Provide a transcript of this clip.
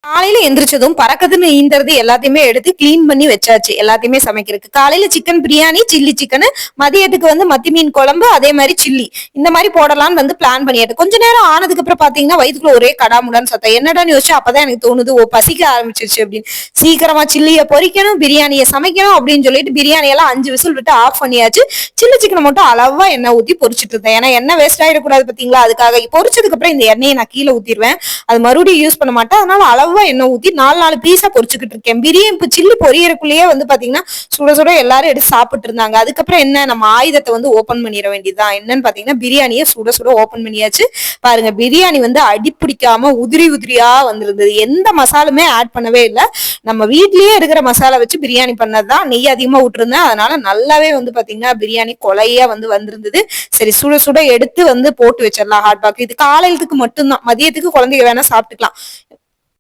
காலையில எந்திரிச்சதும் பறக்குதுன்னு ஈந்தறது எல்லாத்தையுமே எடுத்து கிளீன் பண்ணி வச்சாச்சு. எல்லாத்தையுமே சமைக்கிறதுக்கு. காலையில சிக்கன் பிரியாணி, சில்லி சிக்கனு, மதியத்துக்கு வந்து மத்தி மீன் குழம்பு, அதே மாரி சில்லி. இந்த மாரி போடலான்னு வந்து பிளான் பண்ணியாச்சு. கொஞ்ச நேரம் ஆனதுக்கு அப்புறம் பாத்தீங்கன்னா, வயித்துக்குள்ள ஒரே கடாமுடான்னு சத்தம். என்னடான்னு யோசிச்சு அப்பதான் எனக்கு தோணுது, ஓ பசிக்க ஆரம்பிச்சிருச்சு அப்படின்னு. சீக்கிரமா சில்லிய பொரிக்கணும், பிரியாணிய சமைக்கணும் அப்படின்னு சொல்லிட்டு பிரியாணி எல்லாம் 5 விசில் விட்டு ஆஃப் பண்ணியாச்சு. சில்லி சிக்கனை மட்டும் அளவா எண்ணெய் ஊத்தி பொரிச்சிட்டு இருந்தேன். ஏன்னா எண்ணெய் வேஸ்ட் ஆயிடக்கூடாது பாத்தீங்களா, அதுக்காக. பொரிச்சதுக்கு அப்புறம் இந்த எண்ணெயை நான் கீழே ஊத்திடுவேன். அது மறுபடியும் யூஸ் பண்ண மாட்டேன். அதனால அளவா எண்ணெய் ஊத்தி 4 பீஸா பொரிச்சுக்கிட்டு இருக்கேன். பிரியாணி இப்ப சில்லி பொரியறக்குள்ளேயே வந்து பாத்தீங்கன்னா சுட சுட எல்லாரும் எடுத்து சாப்பிட்டு இருந்தாங்க. அதுக்கப்புறம் என்ன, நம்ம ஆயுதத்தை வந்து ஓபன் பண்ணிட வேண்டியதுதான். என்னன்னு பாத்தீங்கன்னா பிரியாணியை சுட சுட ஓபன் பண்ணியாச்சு. பாருங்க, பிரியாணி வந்து அடிப்பிடிக்காம உதிரி உதிரியா வந்திருந்தது. எந்த மசாலுமே ஆட் பண்ணவே இல்லை. நம்ம வீட்லயே இருக்கிற மசாலா வச்சு பிரியாணி பண்ணதுதான். நெய் அதிகமா விட்டுருந்தேன். அதனால நல்லாவே வந்து பாத்தீங்கன்னா பிரியாணி கொலையா வந்து வந்திருந்தது. சரி, சுட சுட எடுத்து வந்து போட்டு வச்சிடலாம் ஹாட் பாக்ஸ். இது காலையிலத்துக்கு மட்டும்தான், மதியத்துக்கு குழந்தைங்க வேணா சாப்பிட்டுக்கலாம்.